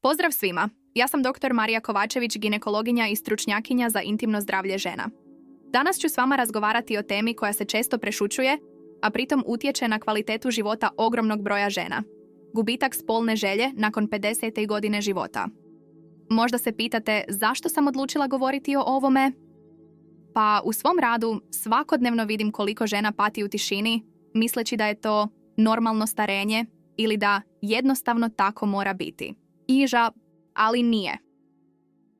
Pozdrav svima, ja sam dr. Marija Kovačević, ginekologinja i stručnjakinja za intimno zdravlje žena. Danas ću s vama razgovarati o temi koja se često prešućuje, a pritom utječe na kvalitetu života ogromnog broja žena. Gubitak spolne želje nakon 50. godine života. Možda se pitate zašto sam odlučila govoriti o ovome? Pa u svom radu svakodnevno vidim koliko žena pati u tišini, misleći da je to normalno starenje ili da jednostavno tako mora biti. Iža, ali nije.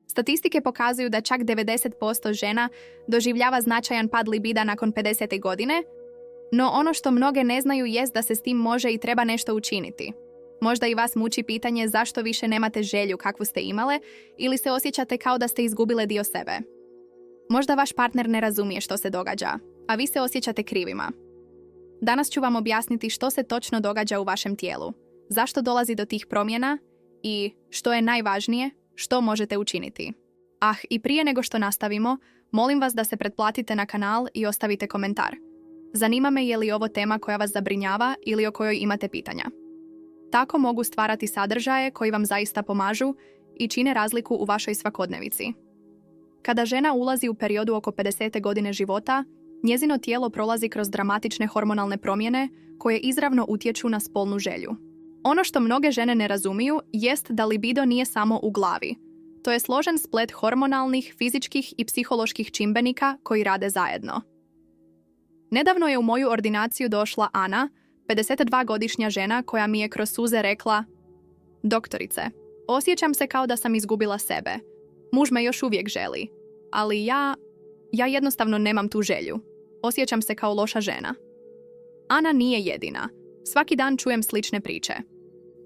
Statistike pokazuju da čak 90% žena doživljava značajan pad libida nakon 50. godine, no ono što mnoge ne znaju jest da se s tim može i treba nešto učiniti. Možda i vas muči pitanje zašto više nemate želju kakvu ste imale ili se osjećate kao da ste izgubile dio sebe. Možda vaš partner ne razumije što se događa, a vi se osjećate krivima. Danas ću vam objasniti što se točno događa u vašem tijelu, zašto dolazi do tih promjena i, što je najvažnije, što možete učiniti. I prije nego što nastavimo, molim vas da se pretplatite na kanal i ostavite komentar. Zanima me je li ovo tema koja vas zabrinjava ili o kojoj imate pitanja. Tako mogu stvarati sadržaje koji vam zaista pomažu i čine razliku u vašoj svakodnevici. Kada žena ulazi u periodu oko 50. godine života, njezino tijelo prolazi kroz dramatične hormonalne promjene koje izravno utječu na spolnu želju. Ono što mnoge žene ne razumiju jest da libido nije samo u glavi. To je složen splet hormonalnih, fizičkih i psiholoških čimbenika koji rade zajedno. Nedavno je u moju ordinaciju došla Ana, 52-godišnja žena koja mi je kroz suze rekla: "Doktorice, osjećam se kao da sam izgubila sebe. Muž me još uvijek želi, ali ja jednostavno nemam tu želju. Osjećam se kao loša žena." Ana nije jedina. Svaki dan čujem slične priče.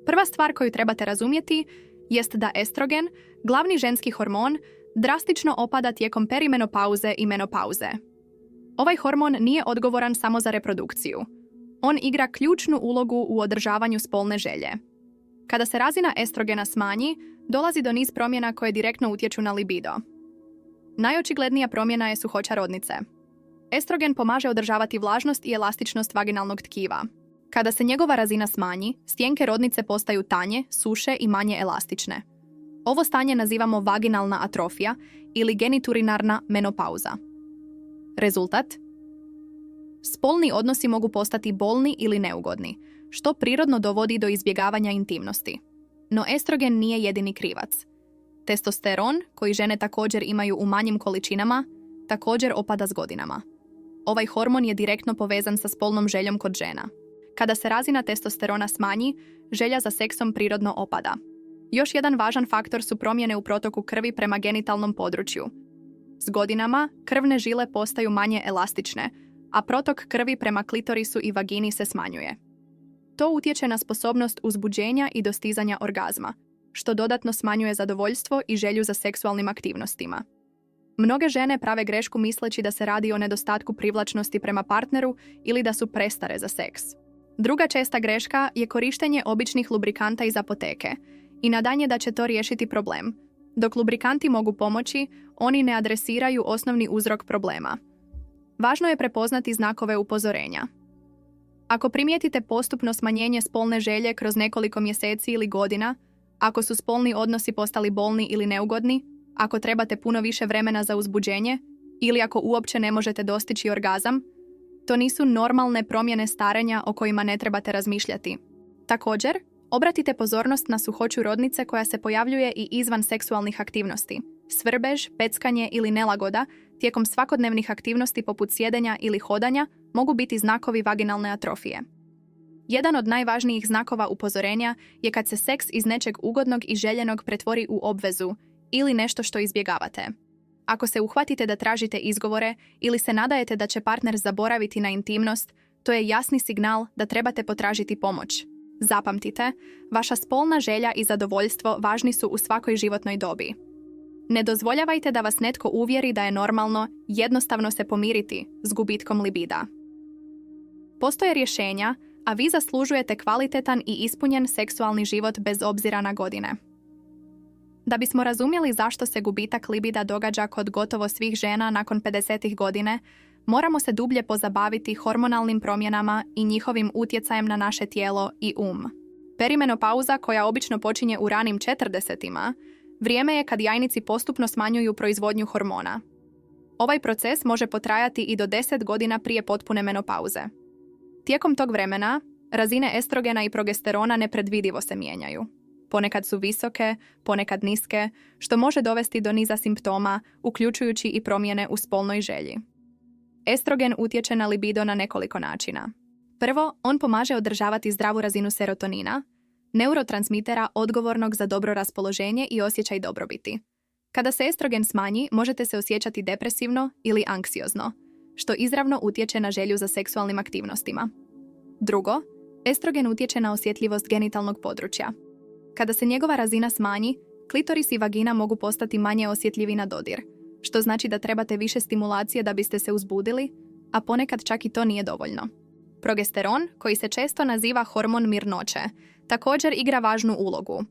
Prva stvar koju trebate razumjeti jest da estrogen, glavni ženski hormon, drastično opada tijekom perimenopauze i menopauze. Ovaj hormon nije odgovoran samo za reprodukciju. On igra ključnu ulogu u održavanju spolne želje. Kada se razina estrogena smanji, dolazi do niz promjena koje direktno utječu na libido. Najočiglednija promjena je suhoća rodnice. Estrogen pomaže održavati vlažnost i elastičnost vaginalnog tkiva. Kada se njegova razina smanji, stjenke rodnice postaju tanje, suše i manje elastične. Ovo stanje nazivamo vaginalna atrofija ili geniturinarna menopauza. Rezultat? Spolni odnosi mogu postati bolni ili neugodni, što prirodno dovodi do izbjegavanja intimnosti. No estrogen nije jedini krivac. Testosteron, koji žene također imaju u manjim količinama, također opada s godinama. Ovaj hormon je direktno povezan sa spolnom željom kod žena. Kada se razina testosterona smanji, želja za seksom prirodno opada. Još jedan važan faktor su promjene u protoku krvi prema genitalnom području. S godinama, krvne žile postaju manje elastične, a protok krvi prema klitorisu i vagini se smanjuje. To utječe na sposobnost uzbuđenja i dostizanja orgazma, što dodatno smanjuje zadovoljstvo i želju za seksualnim aktivnostima. Mnoge žene prave grešku misleći da se radi o nedostatku privlačnosti prema partneru ili da su prestare za seks. Druga česta greška je korištenje običnih lubrikanta iz apoteke i nadanje da će to riješiti problem. Dok lubrikanti mogu pomoći, oni ne adresiraju osnovni uzrok problema. Važno je prepoznati znakove upozorenja. Ako primijetite postupno smanjenje spolne želje kroz nekoliko mjeseci ili godina, ako su spolni odnosi postali bolni ili neugodni, ako trebate puno više vremena za uzbuđenje ili ako uopće ne možete dostići orgazam, to nisu normalne promjene starenja o kojima ne trebate razmišljati. Također, obratite pozornost na suhoću rodnice koja se pojavljuje i izvan seksualnih aktivnosti. Svrbež, peckanje ili nelagoda tijekom svakodnevnih aktivnosti poput sjedenja ili hodanja mogu biti znakovi vaginalne atrofije. Jedan od najvažnijih znakova upozorenja je kad se seks iz nečeg ugodnog i željenog pretvori u obvezu ili nešto što izbjegavate. Ako se uhvatite da tražite izgovore ili se nadajete da će partner zaboraviti na intimnost, to je jasni signal da trebate potražiti pomoć. Zapamtite, vaša spolna želja i zadovoljstvo važni su u svakoj životnoj dobi. Ne dozvoljavajte da vas netko uvjeri da je normalno jednostavno se pomiriti s gubitkom libida. Postoje rješenja, a vi zaslužujete kvalitetan i ispunjen seksualni život bez obzira na godine. Da bismo razumjeli zašto se gubitak libida događa kod gotovo svih žena nakon 50. godine, moramo se dublje pozabaviti hormonalnim promjenama i njihovim utjecajem na naše tijelo i um. Perimenopauza, koja obično počinje u ranim 40-ima, vrijeme je kad jajnici postupno smanjuju proizvodnju hormona. Ovaj proces može potrajati i do 10 godina prije potpune menopauze. Tijekom tog vremena, razine estrogena i progesterona nepredvidivo se mijenjaju. Ponekad su visoke, ponekad niske, što može dovesti do niza simptoma, uključujući i promjene u spolnoj želji. Estrogen utječe na libido na nekoliko načina. Prvo, on pomaže održavati zdravu razinu serotonina, neurotransmitera odgovornog za dobro raspoloženje i osjećaj dobrobiti. Kada se estrogen smanji, možete se osjećati depresivno ili anksiozno, što izravno utječe na želju za seksualnim aktivnostima. Drugo, estrogen utječe na osjetljivost genitalnog područja. Kada se njegova razina smanji, klitoris i vagina mogu postati manje osjetljivi na dodir, što znači da trebate više stimulacije da biste se uzbudili, a ponekad čak i to nije dovoljno. Progesteron, koji se često naziva hormon mirnoće, također igra važnu ulogu.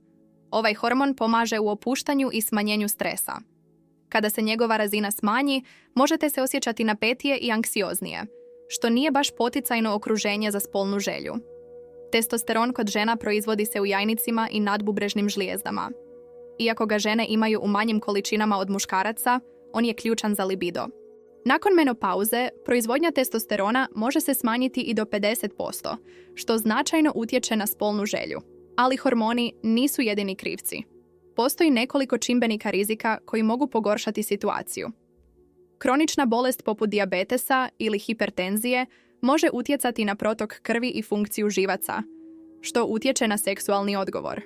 Ovaj hormon pomaže u opuštanju i smanjenju stresa. Kada se njegova razina smanji, možete se osjećati napetije i anksioznije, što nije baš poticajno okruženje za spolnu želju. Testosteron kod žena proizvodi se u jajnicima i nadbubrežnim žlijezdama. Iako ga žene imaju u manjim količinama od muškaraca, on je ključan za libido. Nakon menopauze, proizvodnja testosterona može se smanjiti i do 50%, što značajno utječe na spolnu želju. Ali hormoni nisu jedini krivci. Postoji nekoliko čimbenika rizika koji mogu pogoršati situaciju. Kronična bolest poput dijabetesa ili hipertenzije može utjecati na protok krvi i funkciju živaca, što utječe na seksualni odgovor.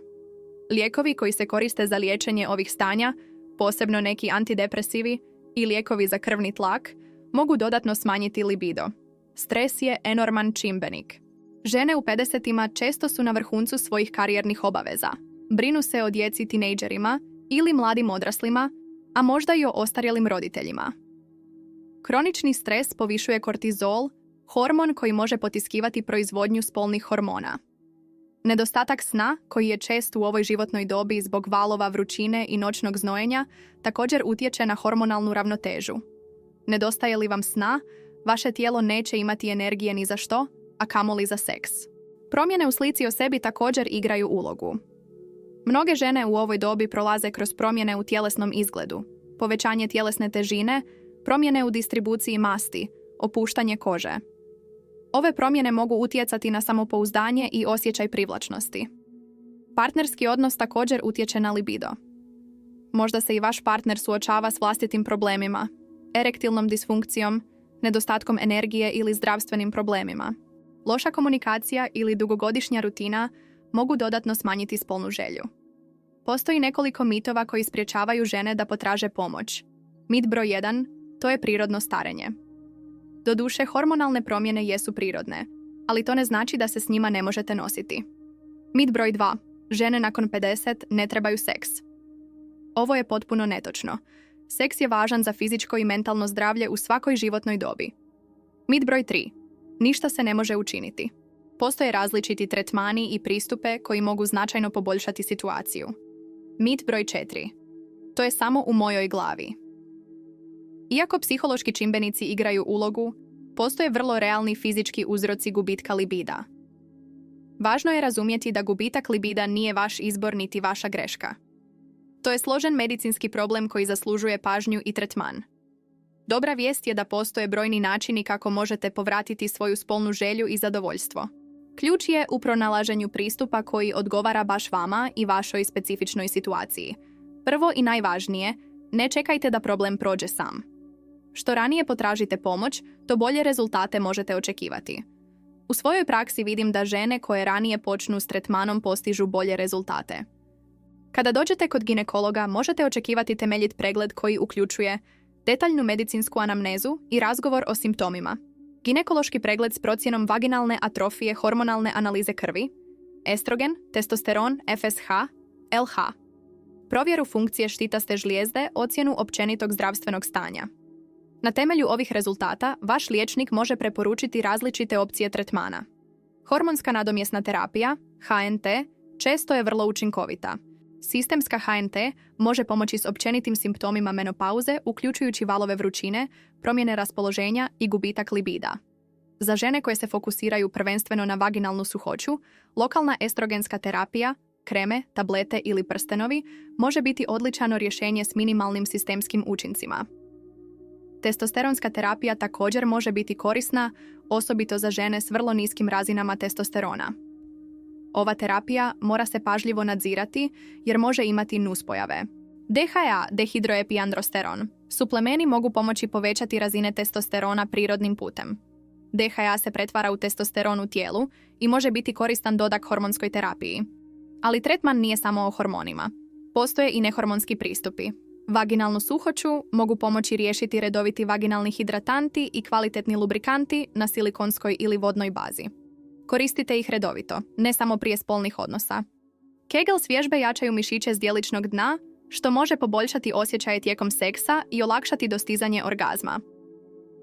Lijekovi koji se koriste za liječenje ovih stanja, posebno neki antidepresivi i lijekovi za krvni tlak, mogu dodatno smanjiti libido. Stres je enorman čimbenik. Žene u 50-ima često su na vrhuncu svojih karijernih obaveza. Brinu se o djeci tinejdžerima ili mladim odraslima, a možda i o ostarjelim roditeljima. Kronični stres povišuje kortizol, hormon koji može potiskivati proizvodnju spolnih hormona. Nedostatak sna, koji je čest u ovoj životnoj dobi zbog valova vrućine i noćnog znojenja, također utječe na hormonalnu ravnotežu. Nedostaje li vam sna, vaše tijelo neće imati energije ni za što, a kamoli za seks. Promjene u slici o sebi također igraju ulogu. Mnoge žene u ovoj dobi prolaze kroz promjene u tjelesnom izgledu, povećanje tjelesne težine, promjene u distribuciji masti, opuštanje kože. Ove promjene mogu utjecati na samopouzdanje i osjećaj privlačnosti. Partnerski odnos također utječe na libido. Možda se i vaš partner suočava s vlastitim problemima, erektilnom disfunkcijom, nedostatkom energije ili zdravstvenim problemima. Loša komunikacija ili dugogodišnja rutina mogu dodatno smanjiti spolnu želju. Postoji nekoliko mitova koji sprječavaju žene da potraže pomoć. Mit broj 1, to je prirodno starenje. Doduše, hormonalne promjene jesu prirodne, ali to ne znači da se s njima ne možete nositi. Mit broj 2, žene nakon 50 ne trebaju seks. Ovo je potpuno netočno. Seks je važan za fizičko i mentalno zdravlje u svakoj životnoj dobi. Mit broj 3, ništa se ne može učiniti. Postoje različiti tretmani i pristupe koji mogu značajno poboljšati situaciju. Mit broj 4, to je samo u mojoj glavi. Iako psihološki čimbenici igraju ulogu, postoje vrlo realni fizički uzroci gubitka libida. Važno je razumjeti da gubitak libida nije vaš izbor niti vaša greška. To je složen medicinski problem koji zaslužuje pažnju i tretman. Dobra vijest je da postoje brojni načini kako možete povratiti svoju spolnu želju i zadovoljstvo. Ključ je u pronalaženju pristupa koji odgovara baš vama i vašoj specifičnoj situaciji. Prvo i najvažnije, ne čekajte da problem prođe sam. Što ranije potražite pomoć, to bolje rezultate možete očekivati. U svojoj praksi vidim da žene koje ranije počnu s tretmanom postižu bolje rezultate. Kada dođete kod ginekologa, možete očekivati temeljit pregled koji uključuje detaljnu medicinsku anamnezu i razgovor o simptomima, ginekološki pregled s procjenom vaginalne atrofije, hormonalne analize krvi, estrogen, testosteron, FSH, LH, provjeru funkcije štitaste žlijezde, ocjenu općenitog zdravstvenog stanja. Na temelju ovih rezultata, vaš liječnik može preporučiti različite opcije tretmana. Hormonska nadomjesna terapija, HNT, često je vrlo učinkovita. Sistemska HNT može pomoći s općenitim simptomima menopauze, uključujući valove vrućine, promjene raspoloženja i gubitak libida. Za žene koje se fokusiraju prvenstveno na vaginalnu suhoću, lokalna estrogenska terapija, kreme, tablete ili prstenovi može biti odličano rješenje s minimalnim sistemskim učincima. Testosteronska terapija također može biti korisna, osobito za žene s vrlo niskim razinama testosterona. Ova terapija mora se pažljivo nadzirati jer može imati nuspojave. DHEA, dehidroepiandrosteron, suplemeni mogu pomoći povećati razine testosterona prirodnim putem. DHEA se pretvara u testosteron u tijelu i može biti koristan dodak hormonskoj terapiji. Ali tretman nije samo o hormonima. Postoje i nehormonski pristupi. Vaginalnu suhoću mogu pomoći riješiti redoviti vaginalni hidratanti i kvalitetni lubrikanti na silikonskoj ili vodnoj bazi. Koristite ih redovito, ne samo prije spolnih odnosa. Kegels vježbe jačaju mišiće zdjeličnog dna, što može poboljšati osjećaje tijekom seksa i olakšati dostizanje orgazma.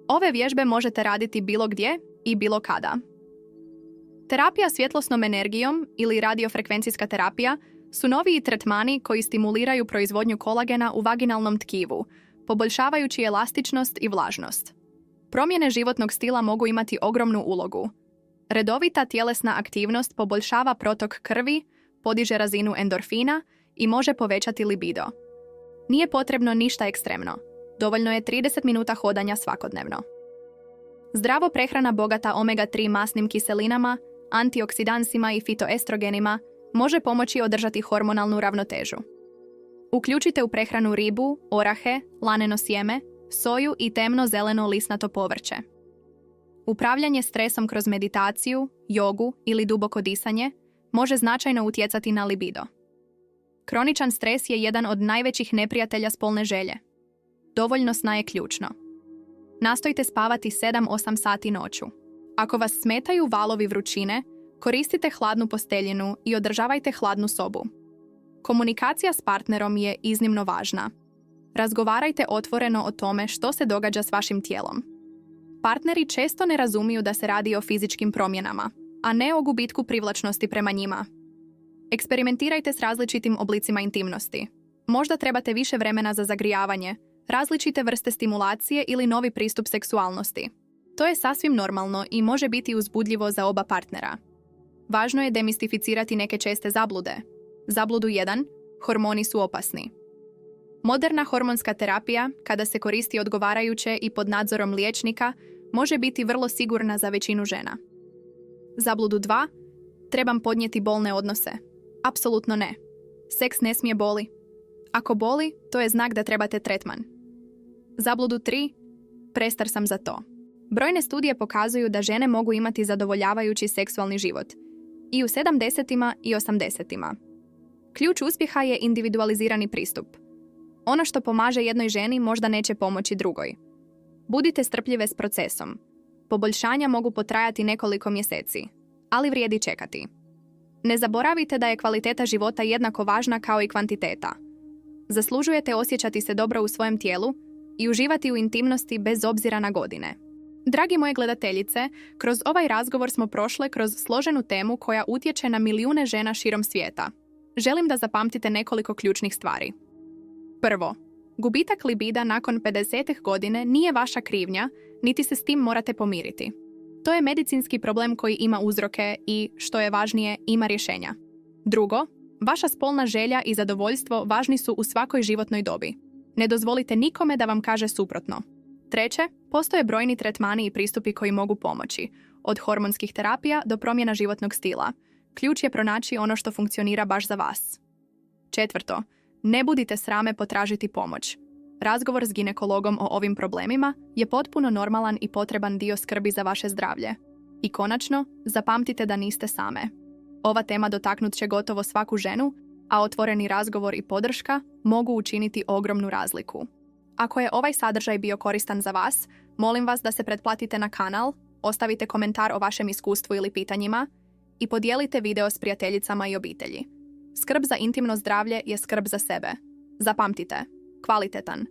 Ove vježbe možete raditi bilo gdje i bilo kada. Terapija svjetlosnom energijom ili radiofrekvencijska terapija su noviji tretmani koji stimuliraju proizvodnju kolagena u vaginalnom tkivu, poboljšavajući elastičnost i vlažnost. Promjene životnog stila mogu imati ogromnu ulogu. Redovita tjelesna aktivnost poboljšava protok krvi, podiže razinu endorfina i može povećati libido. Nije potrebno ništa ekstremno. Dovoljno je 30 minuta hodanja svakodnevno. Zdravo prehrana bogata omega-3 masnim kiselinama, antioksidansima i fitoestrogenima može pomoći održati hormonalnu ravnotežu. Uključite u prehranu ribu, orahe, laneno sjeme, soju i temno-zeleno lisnato povrće. Upravljanje stresom kroz meditaciju, jogu ili duboko disanje može značajno utjecati na libido. Kroničan stres je jedan od najvećih neprijatelja spolne želje. Dovoljno sna je ključno. Nastojte spavati 7-8 sati noću. Ako vas smetaju valovi vrućine, koristite hladnu posteljinu i održavajte hladnu sobu. Komunikacija s partnerom je iznimno važna. Razgovarajte otvoreno o tome što se događa s vašim tijelom. Partneri često ne razumiju da se radi o fizičkim promjenama, a ne o gubitku privlačnosti prema njima. Eksperimentirajte s različitim oblicima intimnosti. Možda trebate više vremena za zagrijavanje, različite vrste stimulacije ili novi pristup seksualnosti. To je sasvim normalno i može biti uzbudljivo za oba partnera. Važno je demistificirati neke česte zablude. Zabludu 1. Hormoni su opasni. Moderna hormonska terapija, kada se koristi odgovarajuće i pod nadzorom liječnika, može biti vrlo sigurna za većinu žena. Zabludu 2. Trebam podnijeti bolne odnose. Apsolutno ne. Seks ne smije boli. Ako boli, to je znak da trebate tretman. Zabludu 3. Prestar sam za to. Brojne studije pokazuju da žene mogu imati zadovoljavajući seksualni život. I u 70-ima i 80-ima. Ključ uspjeha je individualizirani pristup. Ono što pomaže jednoj ženi možda neće pomoći drugoj. Budite strpljive s procesom. Poboljšanja mogu potrajati nekoliko mjeseci, ali vrijedi čekati. Ne zaboravite da je kvaliteta života jednako važna kao i kvantiteta. Zaslužujete osjećati se dobro u svojem tijelu i uživati u intimnosti bez obzira na godine. Dragi moje gledateljice, kroz ovaj razgovor smo prošle kroz složenu temu koja utječe na milijune žena širom svijeta. Želim da zapamtite nekoliko ključnih stvari. Prvo, gubitak libida nakon 50 godine nije vaša krivnja, niti se s tim morate pomiriti. To je medicinski problem koji ima uzroke i, što je važnije, ima rješenja. Drugo, vaša spolna želja i zadovoljstvo važni su u svakoj životnoj dobi. Ne dozvolite nikome da vam kaže suprotno. Treće, postoje brojni tretmani i pristupi koji mogu pomoći, od hormonskih terapija do promjena životnog stila. Ključ je pronaći ono što funkcionira baš za vas. Četvrto, ne budite srame potražiti pomoć. Razgovor s ginekologom o ovim problemima je potpuno normalan i potreban dio skrbi za vaše zdravlje. I konačno, zapamtite da niste same. Ova tema dotaknut će gotovo svaku ženu, a otvoreni razgovor i podrška mogu učiniti ogromnu razliku. Ako je ovaj sadržaj bio koristan za vas, molim vas da se pretplatite na kanal, ostavite komentar o vašem iskustvu ili pitanjima i podijelite video s prijateljicama i obitelji. Skrb za intimno zdravlje je skrb za sebe. Zapamtite, kvalitetan,